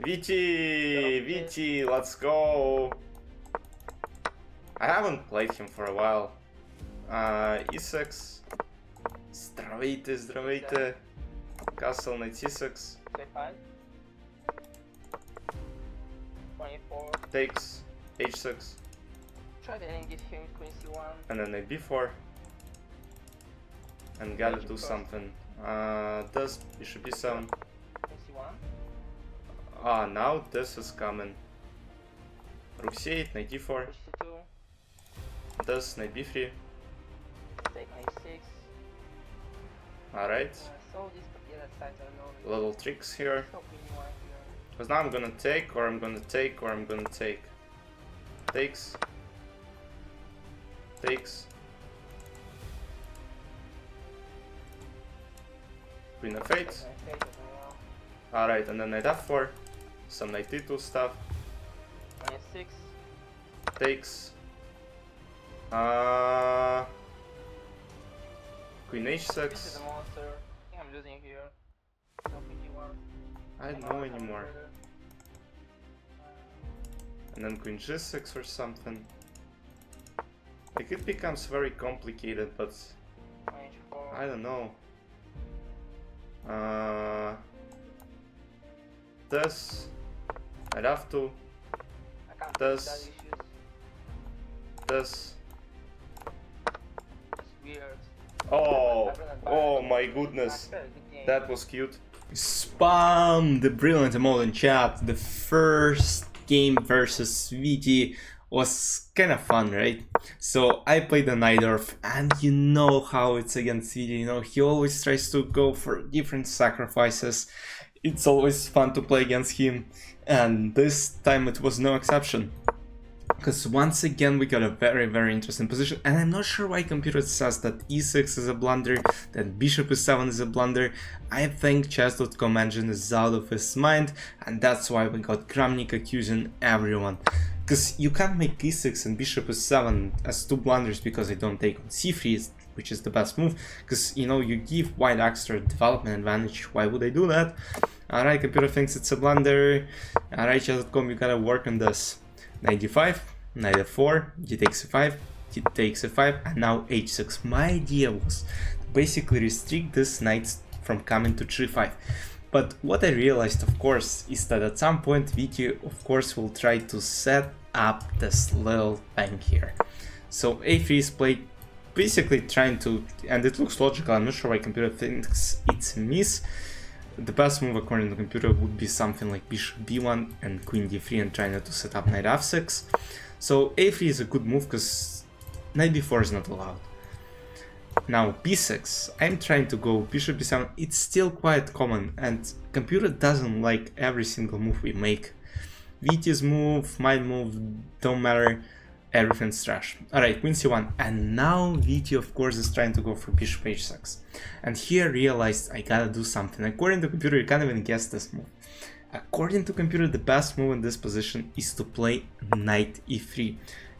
Witty, let's go. I haven't played him for a while. E6. Здравейте. Castle knight C6. C5. 24. Takes. H6. Try to end him queen C1. And then knight B4. And gotta do something. Does bishop B7. Queen C1. Now this is coming. Rook C8, knight D4. Push C2. Does knight B3. Take knight 6. Alright. So this, yeah, that side I know. Little tricks here. So queen E1 here. Because now I'm gonna take, or I'm gonna take, or I'm gonna take. Takes. Takes. Queen of 8. Alright, and then knight f4. Some knight d2 stuff. Knight 6. Takes. Queen This is h6. a monster. I think I'm losing here. No queen E1. I don't know anymore. And then queen g6 or something. Like, it becomes very complicated, but Queen H4. I don't know. This. I'd have to. I can't This. fix that issues. This. It's weird. Oh my goodness. Good game. That was cute. Spam the brilliant emote in chat. The first game versus Witty was kind of fun, right? So I played the Najdorf, and you know how it's against Witty, you know, he always tries to go for different sacrifices. It's always fun to play against him, and this time it was no exception. Because once again we got a very interesting position, and I'm not sure why computer says that e6 is a blunder, that bishop e7 is a blunder. I think chess.com engine is out of his mind, and that's why we got Kramnik accusing everyone. Because you can't make e6 and bishop e7 as two blunders because they don't take on c3, which is the best move, because, you know, you give white extra development advantage. Why would I do that? Alright, computer thinks it's a blunder. Alright, chess.com, you gotta work on this. Knight d5, knight f4, d takes e5, d takes e5, and now h6. My idea was to basically restrict this knight from coming to g5. But what I realized, of course, is that at some point Witty, of course, will try to set up this little bank here. So a3 is played, basically trying to, and it looks logical, I'm not sure why computer thinks it's a miss. The best move according to the computer would be something like bishop b1 and queen d3 and trying to set up knight f6. So a3 is a good move because knight b4 is not allowed. Now b6, I'm trying to go bishop b7, it's still quite common, and computer doesn't like every single move we make. Witty's move, my move, don't matter, everything's trash. Alright, queen c1, and now Witty of course is trying to go for bishop h6. And here I realized I gotta do something. According to computer, you can't even guess this move. According to computer, the best move in this position is to play knight e3,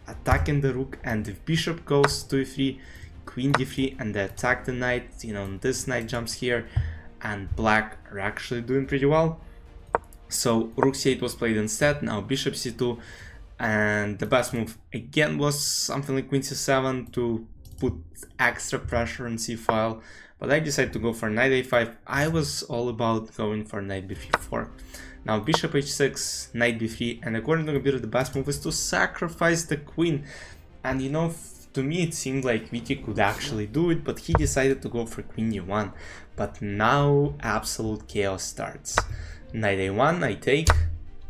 attacking the rook, and if bishop goes to e3, queen d3, and they attack the knight, you know, this knight jumps here, and black are actually doing pretty well. So rook c8 was played instead, now bishop c2, and the best move again was something like queen c7 to put extra pressure on c-file, but I decided to go for knight a5. I was all about going for knight b4. Now bishop h6, knight b3, and according to the computer the best move is to sacrifice the queen. And you know, to me it seemed like Witty could actually do it, but he decided to go for queen e1. But now absolute chaos starts. Knight a1, I take,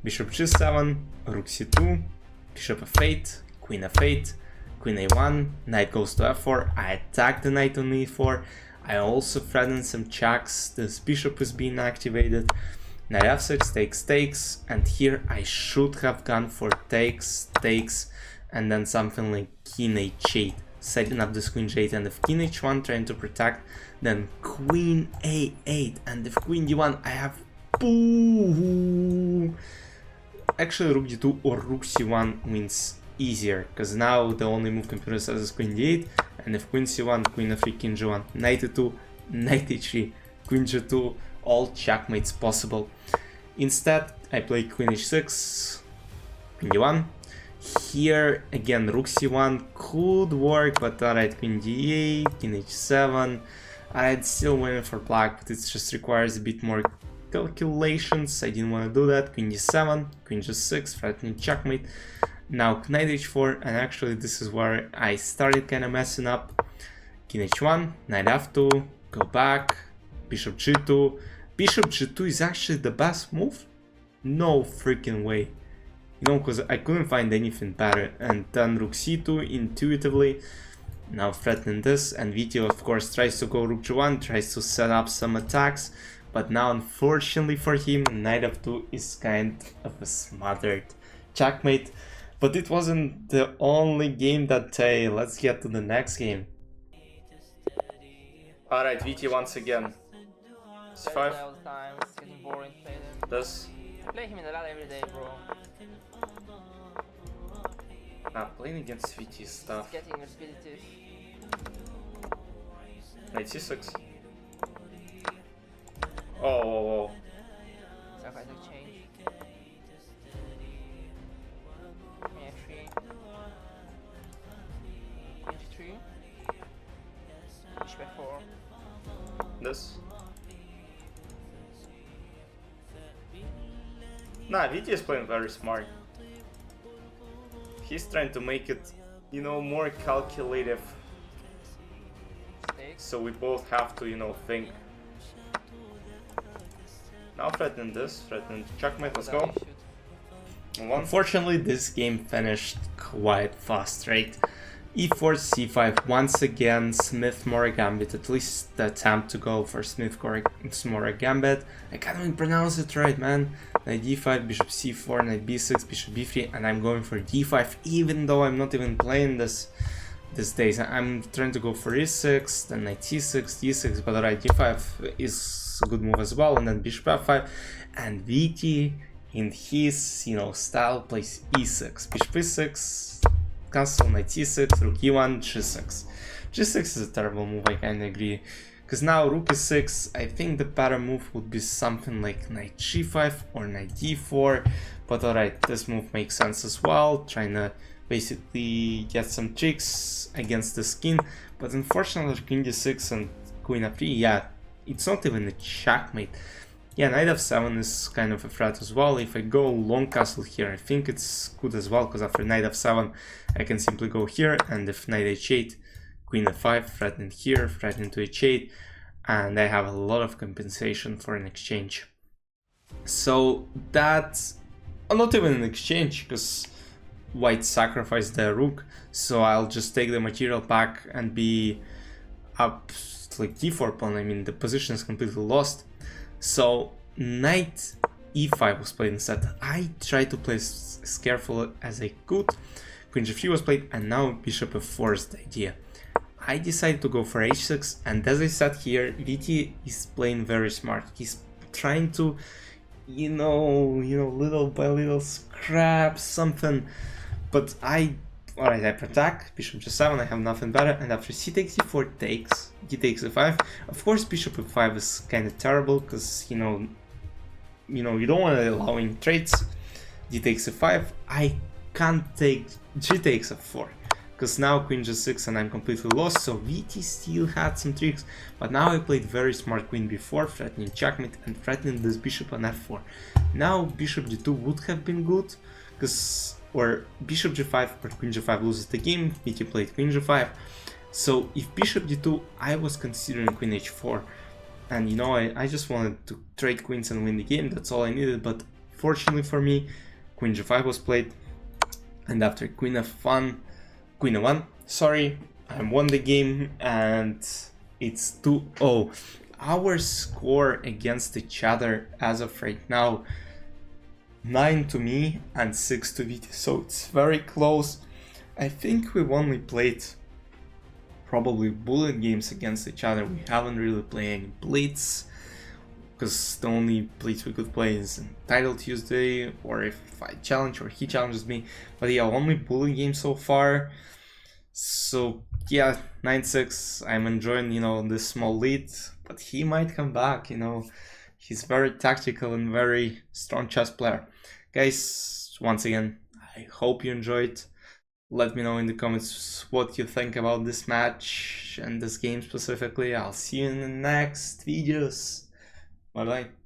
bishop g7, rook c2, bishop f8, queen f8, queen a1, knight goes to f4, I attack the knight on e4, I also threaten some checks, this bishop is being activated, knight f6 takes, and here I should have gone for takes, and then something like king h8, setting up this queen g8, and if king h1 trying to protect, then queen a8, and if queen d1 I have boo. Actually rook d2 or rook c1 wins easier, because now the only move computer says is queen d8, and if queen c1, queen f3, king g1, knight e2, knight h3, queen g2, all checkmates possible. Instead, I play Queen h6, Queen d1. Here, again, Rook c1 could work, but alright, Queen d8, King h7. Alright, still waiting for black, but it just requires a bit more calculations. I didn't want to do that. Queen d7, Queen g6, threatening checkmate. Now Knight h4, and actually this is where I started kind of messing up. King h1, Knight f2, go back, Bishop g2. Bishop g2 is actually the best move? No freaking way. You know, because I couldn't find anything better. And then Rook c2 intuitively. Now threatening this, and Witty of course tries to go Rook g1, tries to set up some attacks. But now unfortunately for him, Knight f2 is kind of a smothered checkmate. But it wasn't the only game that day. Let's get to the next game. Alright, Witty once again. c5. All the time, it's getting boring to play them. This. I play him in the ladder every day, bro. Playing against Witty is tough. It's getting repetitive. Knight c6. Oh. Sacrifice exchange. Queen f3. Queen g3. Bishop f4. This. Nah, Witty is playing very smart. He's trying to make it, you know, more calculative. So we both have to, you know, think. Now threatening this, threatening checkmate, let's go. Unfortunately, this game finished quite fast, right? e4, c5, once again, Smith-Morra Gambit, at least the attempt to go for Smith-Morra Gambit. I can't even pronounce it right, man. Knight d5, bishop c4, knight b6, bishop b3, and I'm going for d5, even though I'm not even playing this these days. I'm trying to go for e6, then knight c6, d6, but alright, d5 is a good move as well, and then bishop f5, and Witty, in his, you know, style, plays e6, bishop e6, castle, knight c6, rook e1, g6. g6 is a terrible move, I kinda agree. Because now rook e6, I think the better move would be something like knight g5 or knight d4. But alright, this move makes sense as well, trying to basically get some tricks against this king. But unfortunately, king d6 and queen f3, yeah, it's not even a checkmate. Yeah, knight f7 is kind of a threat as well. If I go long castle here, I think it's good as well, because after knight f7 I can simply go here, and if knight h8, queen f5, threatening here, threatening to h8, and I have a lot of compensation for an exchange. So that's not even an exchange, because white sacrificed the rook, so I'll just take the material back and be up like d4 pawn. I mean, the position is completely lost. So knight e5 was played instead. I tried to play as careful as I could. Queen g3 was played, and now bishop f4 is the idea. I decided to go for h6, and as I said here, Witty is playing very smart. He's trying to, you know, little by little scrap something. But alright, I protect, bishop g7, I have nothing better, and after c takes d4 takes, d takes e5. Of course, bishop e5 is kind of terrible, because, you know, you don't want to allow any traits. D takes e5, I can't take g takes f4, because now queen g6 and I'm completely lost, so Witty still had some tricks, but now I played very smart queen b4, threatening checkmate, and threatening this bishop on f4. Now bishop g2 would have been good, because or bishop g5 or queen g5 loses the game. Witty played queen g5. So if bishop d2, I was considering queen h4. And you know, I just wanted to trade queens and win the game, that's all I needed. But fortunately for me, queen g5 was played. And after queen f1, queen a1, sorry, I won the game, and it's 2-0. Our score against each other as of right now, 9 to me and 6 to Witty, so it's very close. I think we've only played probably bullet games against each other. We haven't really played any blitz, because the only blitz we could play is Title Tuesday, or if I challenge or he challenges me. But yeah, only bullet game so far. So yeah, 9-6, I'm enjoying, you know, this small lead, but he might come back, you know. He's very tactical and very strong chess player. Guys, once again, I hope you enjoyed. Let me know in the comments what you think about this match and this game specifically. I'll see you in the next videos. Bye bye.